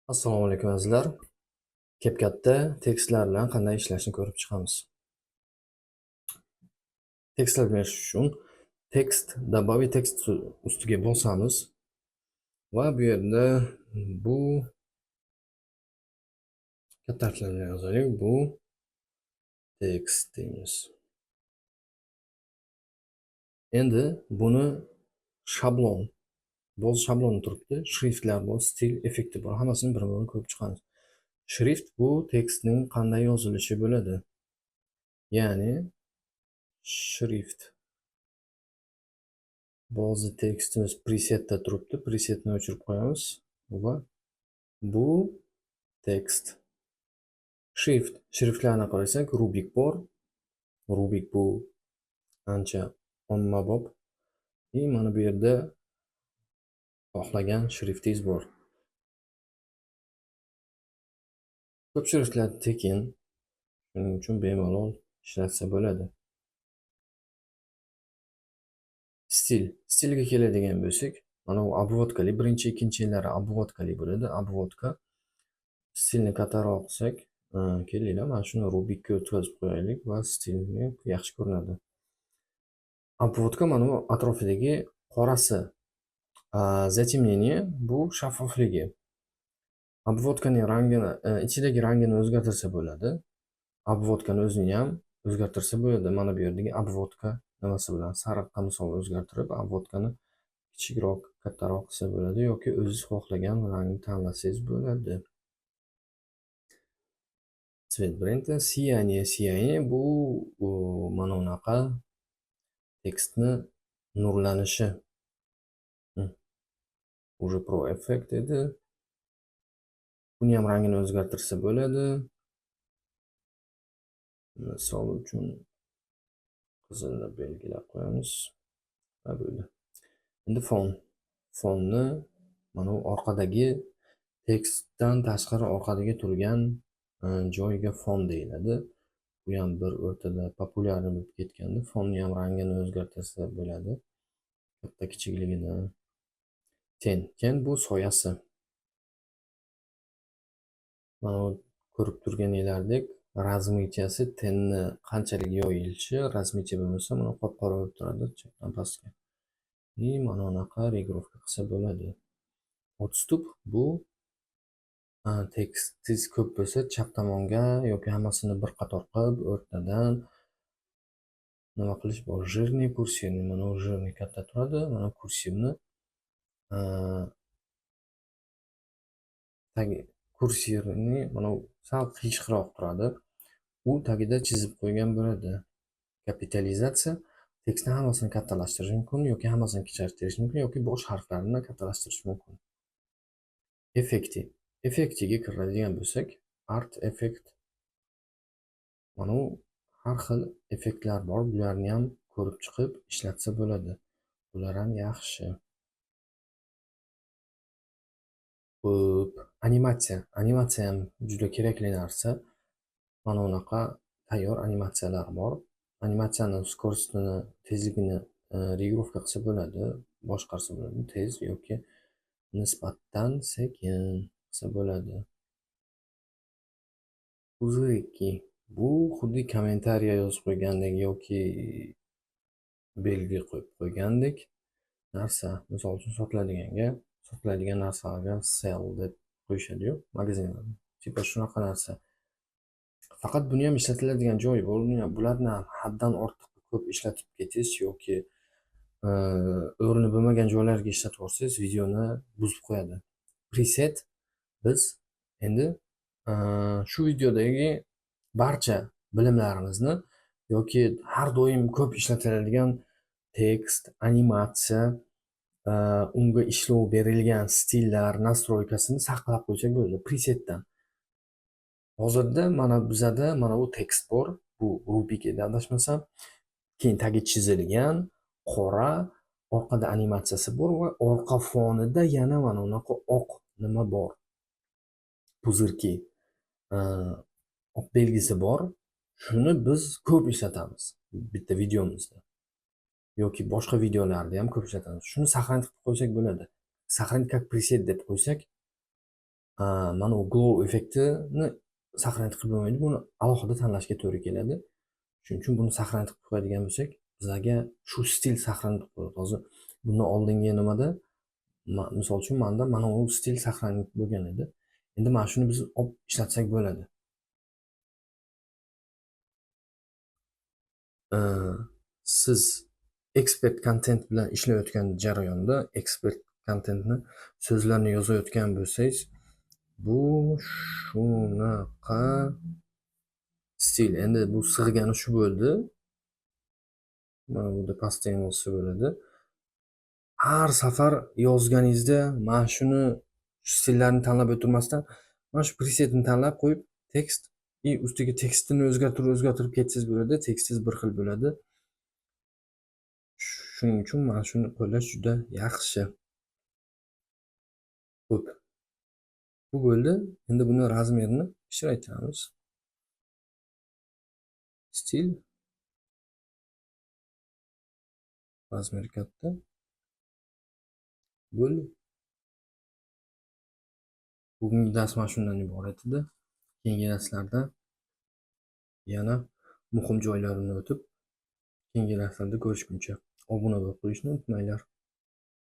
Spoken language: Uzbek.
Assalomu alaykum azizlar. CapCut'da tekstlar bilan qanday ishlashni ko'rib chiqamiz. Tekstlar bilan ishlash uchun tekst, добавить tekst ustiga bosamiz va bu yerda bu katta harflar bilan yozaylik. Bu tekst deymiz. Endi buni shablon, boz shabloni turibdi. Shriftlar bor, stil, effekti bor. Hammasini bir-birini ko'rib chiqamiz. Shrift bu tekstning qanday yozilishi bo'ladi. Ya'ni shrift Ba'zi tekstimiz presetda turibdi. Presetni o'chirib qo'yamiz va bu tekst. Shriftlarni qarasak, Rubik bor. Rubik bu ancha ommabop. Mana bu yerda xohlagan shriftingiz bor. Ko'p shriftlar tekin, shuning uchun bemalol ishlatsa bo'ladi. Stilga keladigan bo'lsak, mana bu obvodkali, birinchi, ikkinchi yillari obvodkali bo'ladi. Obvodka stilni kattaroq qilsak, kelinglar, mana shuni Rubikka o'tkazib qo'yaylik va stilni yaxshi ko'rinadi. Obvodka mana bu atrofidagi qorasi. Затемнение bu shaffofligi. Obvodkaning rangini, ichidagi rangini o'zgartirsa bo'ladi. Obvodkani o'zini ham o'zgartirsa bo'ladi. Mana bu yerdagi obvodka nimasi bilan sariqqa misol o'zgartirib, obvodkani kichikroq, kattaroq qilsa bo'ladi yoki o'zingiz xohlagan rangni tanlasangiz bo'ladi. Цвет бренда сияние bu mana bunaqa tekstni nurlanishi. Уже pro effekt edi. Buni ham rangini o'zgartirsa bo'ladi. Misol uchun qizilni belgilab qo'yamiz. Va bo'ldi. Endi fonni mana bu orqadagi tekstdan tashqari orqadagi turgan joyga fon deyiladi. Bu ham bir o'rtada populyar bo'lib ketganda fonni ham rangini o'zgartirsa bo'ladi. Katta kichikligini. Ten bu soyasi. Mana bu ko'rib turganinglardek razmichasi tenni qanchalik yoyilishi, razmicha bo'lmasa mana qop-qora bo'lib turadi chapdan pastga. Mana bunaqa regrovka qilsa bo'ladi. Odstup bu tekstingiz ko'p bo'lsa chap tomonga yoki hammasini bir qator qilib o'rtadan nima qilish bor? Jирный, kursivniy. Mana bu jирный katta turadi, mana kursivni kursivni mana sal qiyshiqroq turadi. U tagida chizib qo'ygan bo'ladi. Kapitalizatsiya tekstni hammasini kattalashtirish mumkin yoki hammasini kichaytirish mumkin yoki bosh harflarini kattalashtirish mumkin. Effektiga kiradigan bo'lsak, art effekt. Mana bu har xil effektlar bor. Bularni ham ko'rib chiqib ishlatsa bo'ladi. Bular ham yaxshi. Animatsiya ham juda kerakli narsa. Mana bunaqa tayyor animatsiyalar bor. Animatsiyani skorostini, tezligini regrovka qilsa bo'ladi, boshqarsa bo'ladi, tez yoki nisbatan sekin qilsa bo'ladi. Puzырьки bu xuddi kommentariya yozib qo'ygandek yoki belgi qo'yib qo'ygandek narsa. Misol uchun sotiladigan narsalarga sell deb qo'yishadi-yu, magazinlarda. Tipa shunaqa narsa. Faqat buni ham ishlatiladigan joyi bor. Bularni haddan ortiq ko'p ishlatib ketish yoki o'rni bo'lmagan joylarga ishlatib yuborsangiz, videoni buzib qo'yadi. Preset biz endi shu videodagi barcha bilimlarimizni yoki har doim ko'p ishlatiladigan tekst, animatsiya, unga ishlov berilgan stillar, nastroykasini saqlab qo'ysak bo'ladi presetdan. Hozirda mana bizada mana bu tekst bor. Bu Rubik edi adashmasam. Keyin tagi chizilgan, qora, orqada animatsiyasi bor va orqa fonida yana mana bunaqa oq nima bor. Puzырьки oq belgisi bor. Shuni biz ko'p ishlatamiz bitta videomizda. Yoki boshqa videolarda ham ko'p ishlatamiz. Shuni saqlanib qo'ysak bo'ladi. Сохранить как preset deb qo'ysak Mana u glow effektini saqlanib qilib bo'lmaydi. Buni alohida tanlashga to'g'ri keladi. Shuning uchun buni saqlanib qilib qo'yadigan bo'lsak, bizlarga shu stil saqlanib qoladi. Hozir bundan oldingi nimada misol uchun manda mana u stil saqlanib bo'lgan edi. Endi mana shuni biz olib ishlatsak bo'ladi. Siz expert content bilan ishlayotgan jarayonda expert contentni so'zlarni yozayotgan bo'lsangiz, bu shunaqa stil. Endi bu sig'gani shu bo'ldi. Mana bu yerda pastensi bo'ladi. Har safar yozganingizda mana shuni stillarni tanlab o'tirmasdan mana shu presetni tanlab qo'yib tekst ustiga tekstini o'zgartirib ketsangiz bo'ladi. Tekstingiz bir xil bo'ladi. Shuning uchun mana shuni qo'llash juda yaxshi. Xo'p. Bu bo'ldi. Endi buni razmerini kichraytiramiz. Stil razmeri katta. Bo'ldi. Bugungi dars mana shundan iborat edi. Keyingi darslarda yana muhim joylarini o'tib, keyingi darslarda ko'rishguncha obuna bo'lib qo'yishni unutmanglar.